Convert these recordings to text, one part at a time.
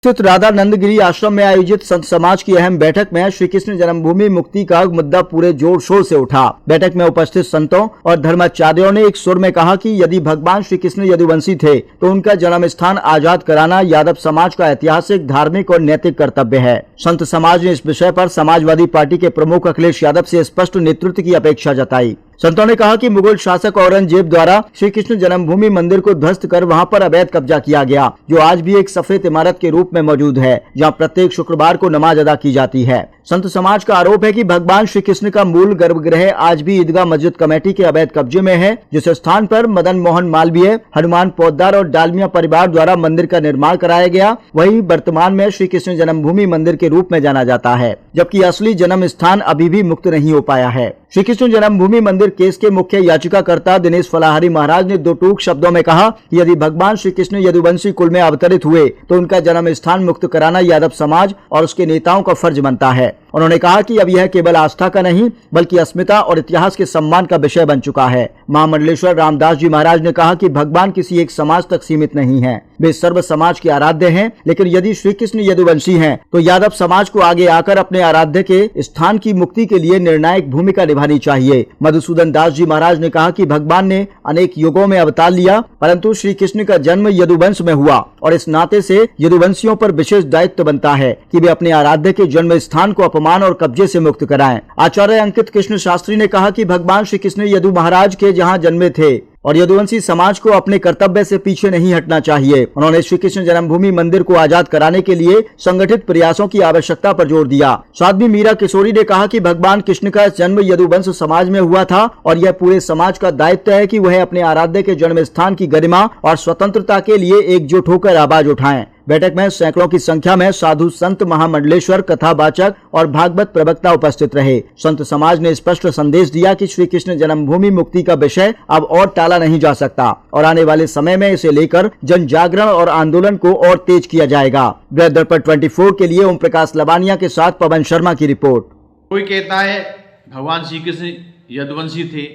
स्थित राधा नंदगिरी आश्रम में आयोजित संत समाज की अहम बैठक में श्री कृष्ण जन्मभूमि मुक्ति का मुद्दा पूरे जोर शोर से उठा। बैठक में उपस्थित संतों और धर्माचार्यों ने एक सुर में कहा कि यदि भगवान श्री कृष्ण यदुवंशी थे तो उनका जन्म स्थान आजाद कराना यादव समाज का ऐतिहासिक, धार्मिक और नैतिक कर्तव्य है। संत समाज ने इस विषय पर समाजवादी पार्टी के प्रमुख अखिलेश यादव से स्पष्ट नेतृत्व की अपेक्षा जताई। संतों ने कहा कि मुगल शासक औरंगजेब द्वारा श्री कृष्ण जन्मभूमि मंदिर को ध्वस्त कर वहां पर अवैध कब्जा किया गया, जो आज भी एक सफेद इमारत के रूप में मौजूद है, जहां प्रत्येक शुक्रवार को नमाज अदा की जाती है। संत समाज का आरोप है कि भगवान श्री कृष्ण का मूल गर्भगृह आज भी ईदगाह मस्जिद कमेटी के अवैध कब्जे में है, जिस स्थान पर मदन मोहन मालवीय, हनुमान पोद्दार और डालमिया परिवार द्वारा मंदिर का निर्माण कराया गया, वही वर्तमान में श्री कृष्ण जन्मभूमि मंदिर के रूप में जाना जाता है, जबकि असली जन्म स्थान अभी भी मुक्त नहीं हो पाया है। श्री कृष्ण जन्मभूमि मंदिर केस के मुख्य याचिकाकर्ता दिनेश फलाहारी महाराज ने दो टूक शब्दों में कहा कि यदि भगवान श्री कृष्ण यदुवंशी कुल में अवतरित हुए तो उनका जन्म स्थान मुक्त कराना यादव समाज और उसके नेताओं का फर्ज बनता है। उन्होंने कहा कि अब यह केवल आस्था का नहीं बल्कि अस्मिता और इतिहास के सम्मान का विषय बन चुका है। महामंडलेश्वर रामदास जी महाराज ने कहा कि भगवान किसी एक समाज तक सीमित नहीं है, वे सर्व समाज के आराध्य हैं, लेकिन यदि श्री कृष्ण यदुवंशी हैं तो यादव समाज को आगे आकर अपने आराध्य के स्थान की मुक्ति के लिए निर्णायक भूमिका निभानी चाहिए। मधुसूदन दास जी महाराज ने कहा कि भगवान ने अनेक युगों में अवतार लिया, परंतु श्री कृष्ण का जन्म यदुवंश में हुआ और इस नाते से यदुवंशियों पर विशेष दायित्व बनता है कि वे अपने आराध्य के जन्म स्थान को अपमान और कब्जे से मुक्त कराएं। आचार्य अंकित कृष्ण शास्त्री ने कहा कि भगवान श्री कृष्ण यदु महाराज के जहां जन्मे थे और यदुवंशी समाज को अपने कर्तव्य से पीछे नहीं हटना चाहिए। उन्होंने श्री कृष्ण जन्मभूमि मंदिर को आजाद कराने के लिए संगठित प्रयासों की आवश्यकता पर जोर दिया। साध्वी मीरा किशोरी ने कहा कि भगवान कृष्ण का जन्म यदुवंश समाज में हुआ था और यह पूरे समाज का दायित्व है कि वह अपने आराध्य के जन्म स्थान की गरिमा और स्वतंत्रता के लिए एकजुट होकर आवाज उठाएं। बैठक में सैकड़ों की संख्या में साधु संत, महामंडलेश्वर, कथावाचक और भागवत प्रवक्ता उपस्थित रहे। संत समाज ने स्पष्ट संदेश दिया कि श्री कृष्ण जन्मभूमि मुक्ति का विषय अब और टाला नहीं जा सकता और आने वाले समय में इसे लेकर जन जागरण और आंदोलन को और तेज किया जाएगा। ब्रैड दर्पण 24 के लिए ओम प्रकाश लबानिया के साथ पवन शर्मा की रिपोर्ट। कोई कहता है भगवान श्री कृष्ण यदुवंशी थे,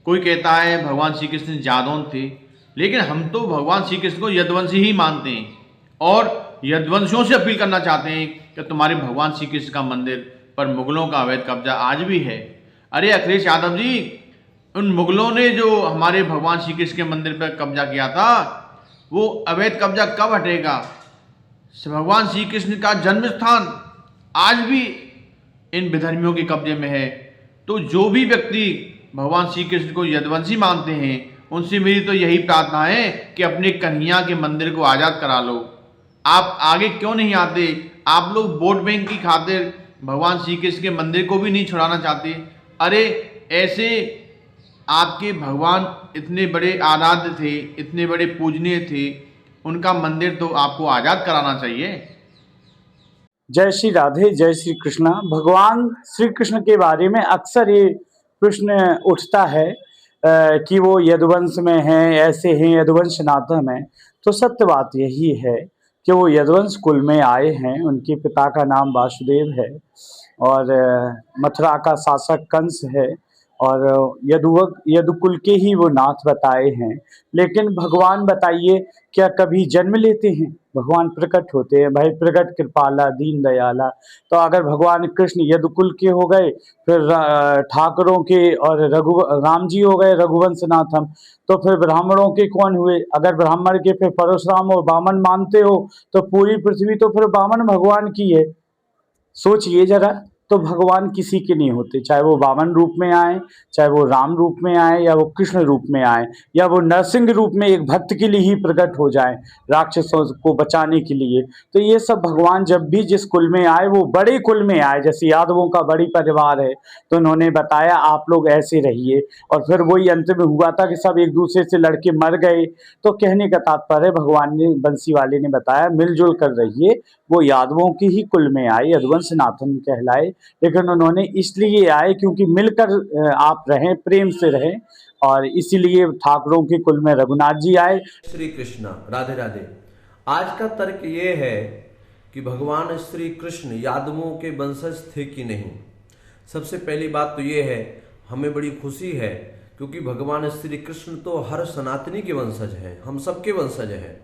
कोई कहता है भगवान श्री कृष्ण जादौन थे, लेकिन हम तो भगवान श्री कृष्ण को यदुवंशी ही मानते हैं और यदुवंशियों से अपील करना चाहते हैं कि तुम्हारे भगवान श्री कृष्ण का मंदिर पर मुगलों का अवैध कब्जा आज भी है। अरे अखिलेश यादव जी, उन मुगलों ने जो हमारे भगवान श्री कृष्ण के मंदिर पर कब्जा किया था, वो अवैध कब्जा कब हटेगा? भगवान श्री कृष्ण का जन्म स्थान आज भी इन विधर्मियों के कब्जे में है। तो जो भी व्यक्ति भगवान श्री कृष्ण को यदुवंशी मानते हैं, उनसे मेरी तो यही प्रार्थना है कि अपने कन्हैया के मंदिर को आज़ाद करा लो। आप आगे क्यों नहीं आते? आप लोग वोट बैंक की खातिर भगवान श्री कृष्ण के मंदिर को भी नहीं छुड़ाना चाहते। अरे ऐसे आपके भगवान इतने बड़े आराध्य थे, इतने बड़े पूजनीय थे, उनका मंदिर तो आपको आज़ाद कराना चाहिए। जय श्री राधे, जय श्री कृष्णा। भगवान श्री कृष्ण के बारे में अक्सर ये प्रश्न उठता है कि वो यदुवंश में हैं, ऐसे हैं, यदुवंश नाता में। तो सत्य बात यही है कि वो यदुवंश कुल में आए हैं। उनके पिता का नाम वासुदेव है और मथुरा का शासक कंस है और यदुकुल के ही वो नाथ बताए हैं। लेकिन भगवान बताइए, क्या कभी जन्म लेते हैं? भगवान प्रकट होते हैं, भाई प्रकट कृपाला दीन दयाला। तो अगर भगवान कृष्ण यदुकुल के हो गए, फिर ठाकुरों के और राम जी हो गए रघुवंश नाथम, तो फिर ब्राह्मणों के कौन हुए? अगर ब्राह्मण के फिर परशुराम और वामन मानते हो तो पूरी पृथ्वी तो फिर वामन भगवान की है। सोचिए जरा। तो भगवान किसी के नहीं होते, चाहे वो वामन रूप में आए, चाहे वो राम रूप में आए, या वो कृष्ण रूप में आए, या वो नरसिंह रूप में एक भक्त के लिए ही प्रकट हो जाए राक्षसों को बचाने के लिए। तो ये सब भगवान जब भी जिस कुल में आए वो बड़े कुल में आए। जैसे यादवों का बड़ी परिवार है तो उन्होंने बताया आप लोग ऐसे रहिए, और फिर वही अंत में हुआ था कि सब एक दूसरे से लड़के मर गए। तो कहने का तात्पर्य भगवान ने, बंसी वाले ने बताया, मिलजुल कर रहिए। वो यादवों के ही कुल में आए, यदुवंश नाथन कहलाए, लेकिन उन्होंने इसलिए आए क्योंकि मिलकर आप रहें, प्रेम से रहें, और इसीलिए ठाकुरों के कुल में रघुनाथ जी आए। श्री कृष्ण राधे राधे। आज का तर्क ये है कि भगवान श्री कृष्ण यादवों के वंशज थे कि नहीं। सबसे पहली बात तो ये है, हमें बड़ी खुशी है क्योंकि भगवान श्री कृष्ण तो हर सनातनी के वंशज हैं, हम सबके वंशज हैं।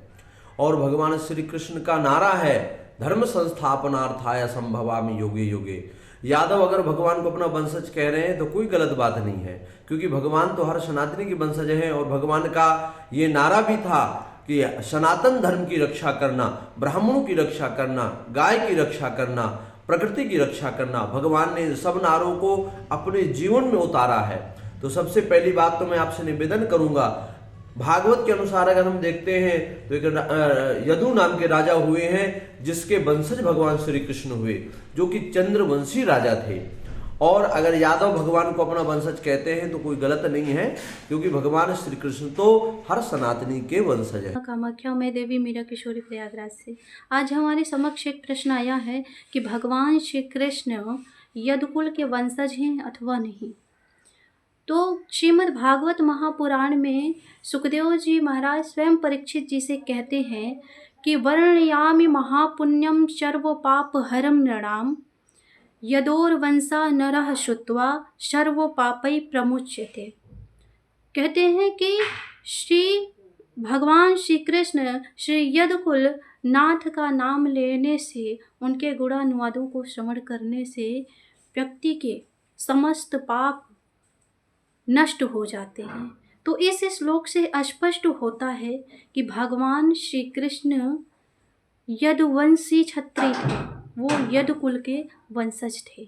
और भगवान श्री कृष्ण का नारा है धर्म संस्थापनार्थाय संभवामि युगे युगे। यादव अगर भगवान को अपना वंशज कह रहे हैं तो कोई गलत बात नहीं है, क्योंकि भगवान तो हर सनातनी की वंशज है। और भगवान का ये नारा भी था कि सनातन धर्म की रक्षा करना, ब्राह्मणों की रक्षा करना, गाय की रक्षा करना, प्रकृति की रक्षा करना। भगवान ने सब नारों को अपने जीवन में उतारा है। तो सबसे पहली बात तो मैं आपसे निवेदन करूंगा, भागवत के अनुसार अगर हम देखते हैं तो एक यदु नाम के राजा हुए हैं, जिसके वंशज भगवान श्री कृष्ण हुए, जो कि चंद्रवंशी राजा थे। और अगर यादव भगवान को अपना वंशज कहते हैं तो कोई गलत नहीं है, क्योंकि भगवान श्री कृष्ण तो हर सनातनी के वंशज है। कामाख्या मैं देवी मीरा किशोरी प्रयागराज से। आज हमारे समक्ष एक प्रश्न आया है कि भगवान श्री कृष्ण यदुकुल के वंशज हैं अथवा नहीं। तो श्रीमद् भागवत महापुराण में सुखदेव जी महाराज स्वयं परीक्षित जी से कहते हैं कि वर्णयामि महापुण्यम सर्व पाप हरम नृणाम यदोर वंशा नरः श्रुत्वा सर्व पापै प्रमुच्यते। कहते हैं कि भगवान श्री कृष्ण श्री यदुकुल नाथ का नाम लेने से, उनके गुणानुवादों को श्रवण करने से व्यक्ति के समस्त पाप नष्ट हो जाते हैं। तो इस श्लोक से स्पष्ट होता है कि भगवान श्री कृष्ण यदुवंशी क्षत्रिय थे, वो यदुकुल के वंशज थे।